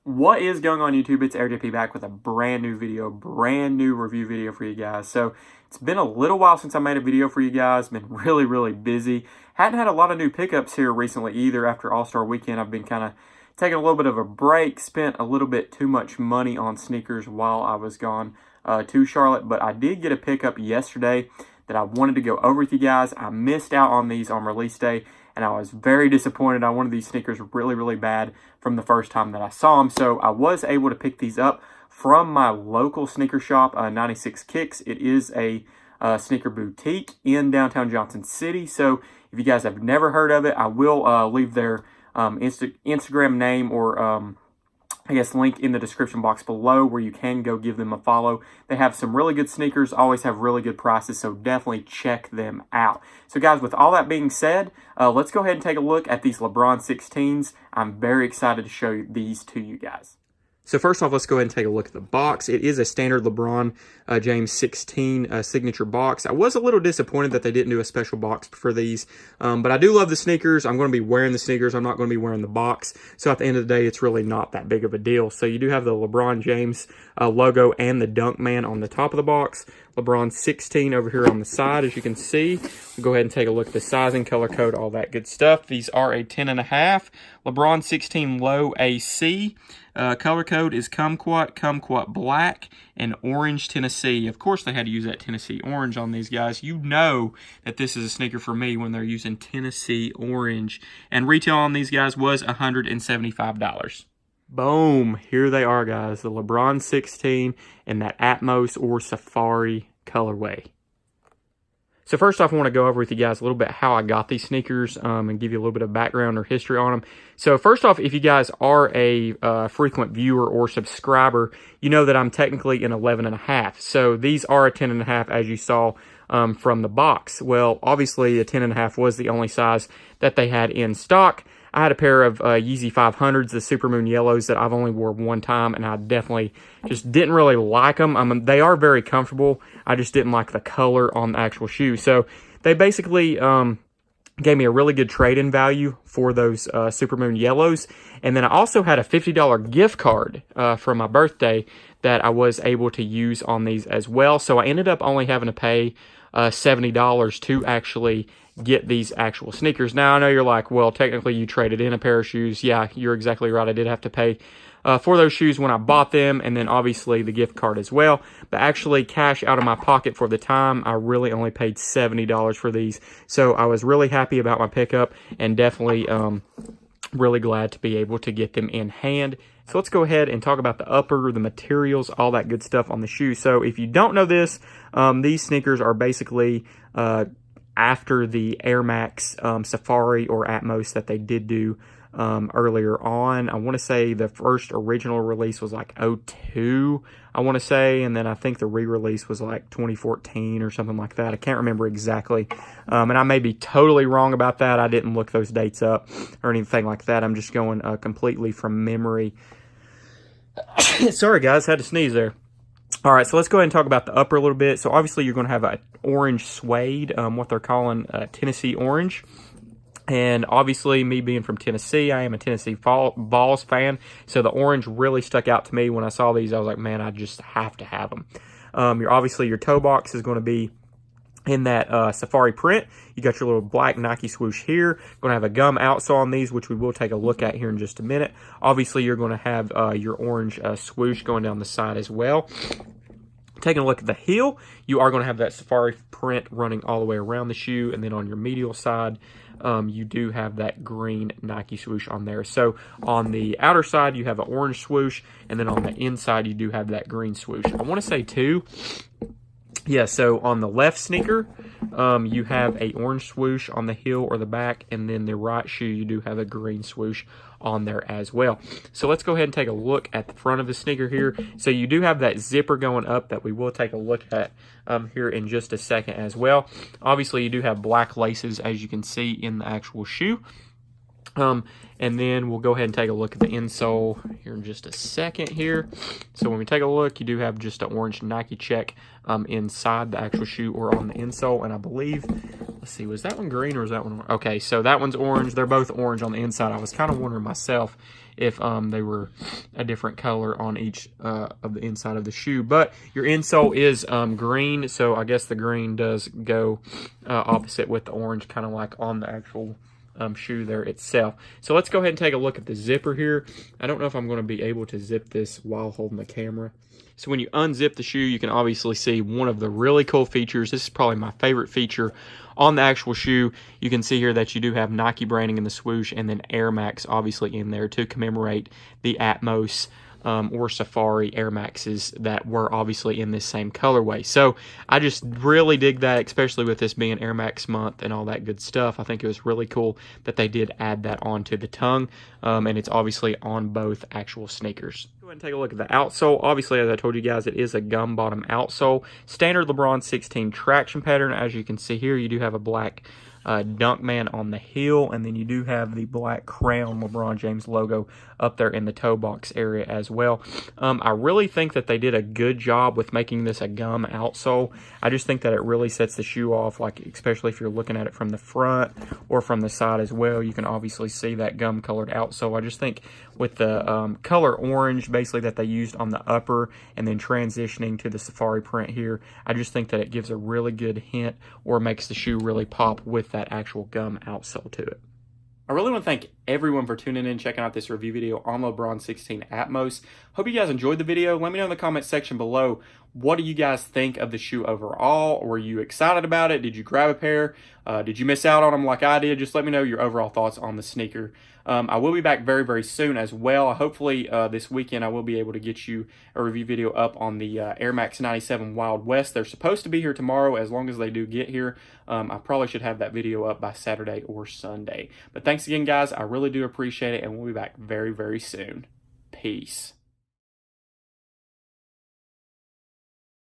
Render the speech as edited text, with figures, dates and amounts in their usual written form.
What is going on YouTube? It's AirJP back with a brand new video, brand new review video for you guys. So it's been a little while since I made a video for you guys. Been really busy. Hadn't had a lot of new pickups here recently either. After All-Star Weekend, I've been kind of taking a little bit of a break. Spent a little bit too much money on sneakers while I was gone to Charlotte. But I did get a pickup yesterday that I wanted to go over with you guys. I missed out on these on release day, and I was very disappointed. I wanted these sneakers really bad from the first time that I saw them. So I was able to pick these up from my local sneaker shop, 96 Kicks. It is a sneaker boutique in downtown Johnson City. So if you guys have never heard of it, I will leave their Instagram name or I guess link in the description box below where you can go give them a follow. They have some really good sneakers, always have really good prices, so definitely check them out. So guys, with all that being said, let's go ahead and take a look at these LeBron 16s. I'm very excited to show these to you guys. So first off, let's go ahead and take a look at the box. It is a standard LeBron James 16 signature box. I was a little disappointed that they didn't do a special box for these, but I do love the sneakers. I'm going to be wearing the sneakers. I'm not going to be wearing the box. So at the end of the day, it's really not that big of a deal. So you do have the LeBron James logo and the Dunk Man on the top of the box. LeBron 16 over here on the side, as you can see. We'll go ahead and take a look at the sizing, color code, all that good stuff. These are a 10.5. LeBron 16 low AC. Color code is kumquat black, and orange Tennessee. Of course, they had to use that Tennessee orange on these guys. You know that this is a sneaker for me when they're using Tennessee orange. And retail on these guys was $175. Boom. Here they are, guys. The LeBron 16 in that Atmos or Safari colorway. So first off, I want to go over with you guys a little bit how I got these sneakers and give you a little bit of background or history on them. So first off, if you guys are a frequent viewer or subscriber, you know that I'm technically an 11.5. So these are a 10.5 as you saw from the box. Well, obviously a 10.5 was the only size that they had in stock. I had a pair of Yeezy 500s, the Supermoon Yellows, that I've only wore one time, and I definitely just didn't really like them. They are very comfortable. I just didn't like the color on the actual shoe. So they basically gave me a really good trade-in value for those Supermoon Yellows. And then I also had a $50 gift card from my birthday that I was able to use on these as well. So I ended up only having to pay $70 to actually get these actual sneakers. Now, I know you're like, well, technically you traded in a pair of shoes. Yeah, you're exactly right. I did have to pay for those shoes when I bought them, and then obviously the gift card as well. But actually, cash out of my pocket for the time, I really only paid $70 for these. So I was really happy about my pickup, and definitely really glad to be able to get them in hand. So let's go ahead and talk about the upper, the materials, all that good stuff on the shoe. So if you don't know this, these sneakers are basically after the Air Max Safari or Atmos that they did do earlier on. I want to say the first original release was like 02, I want to say, and then I think the re-release was like 2014 or something like that. I can't remember exactly, and I may be totally wrong about that. I didn't look those dates up or anything like that. I'm just going completely from memory. Sorry guys, had to sneeze there. All right, so let's go ahead and talk about the upper a little bit. So obviously you're going to have an orange suede, what they're calling Tennessee orange. And obviously, me being from Tennessee, I am a Tennessee Vols fan. So the orange really stuck out to me when I saw these. I was like, man, I just have to have them. Obviously, your toe box is going to be in that Safari print. You got your little black Nike swoosh here. Going to have a gum outsole on these, which we will take a look at here in just a minute. Obviously, you're going to have your orange swoosh going down the side as well. Taking a look at the heel, you are going to have that Safari print running all the way around the shoe, and then on your medial side, you do have that green Nike swoosh on there. So on the outer side, you have an orange swoosh, and then on the inside, you do have that green swoosh. I want to say too, yeah, so on the left sneaker, you have a orange swoosh on the heel or the back, and then the right shoe, you do have a green swoosh on there as well. So let's go ahead and take a look at the front of the sneaker here. So you do have that zipper going up that we will take a look at here in just a second as well. Obviously, you do have black laces, as you can see in the actual shoe. And then we'll go ahead and take a look at the insole here in just a second here. So when we take a look, you do have just an orange Nike check inside the actual shoe or on the insole. And I believe, let's see, was that one green or was that one? Okay, so that one's orange. They're both orange on the inside. I was kind of wondering myself if they were a different color on each of the inside of the shoe. But your insole is green, so I guess the green does go opposite with the orange, kind of like on the actual shoe there itself. So let's go ahead and take a look at the zipper here. I don't know if I'm going to be able to zip this while holding the camera. So when you unzip the shoe, you can obviously see one of the really cool features. This is probably my favorite feature on the actual shoe. You can see here that you do have Nike branding in the swoosh, and then Air Max obviously in there to commemorate the Atmos or Safari Air Maxes that were obviously in this same colorway. So I just really dig that, especially with this being Air Max month and all that good stuff. I think it was really cool that they did add that onto the tongue, and it's obviously on both actual sneakers. Go ahead and take a look at the outsole. Obviously, as I told you guys, it is a gum bottom outsole. Standard Lebron 16 traction pattern. As you can see here, you do have a black Dunkman on the heel, and then you do have the black crown LeBron James logo up there in the toe box area as well. I really think that they did a good job with making this a gum outsole. I just think that it really sets the shoe off, like especially if you're looking at it from the front or from the side as well. You can obviously see that gum colored outsole. I just think with the color orange basically that they used on the upper and then transitioning to the safari print here, I just think that it gives a really good hint or makes the shoe really pop with that actual gum outsole to it. I really want to thank everyone for tuning in and checking out this review video on LeBron 16 Atmos. Hope you guys enjoyed the video. Let me know in the comment section below, what do you guys think of the shoe overall? Were you excited about it? Did you grab a pair? Did you miss out on them like I did? Just let me know your overall thoughts on the sneaker. I will be back very, very soon as well. Hopefully this weekend I will be able to get you a review video up on the Air Max 97 Wild West. They're supposed to be here tomorrow. As long as they do get here, I probably should have that video up by Saturday or Sunday. But thanks again, guys. I really do appreciate it, and we'll be back very, very soon. Peace.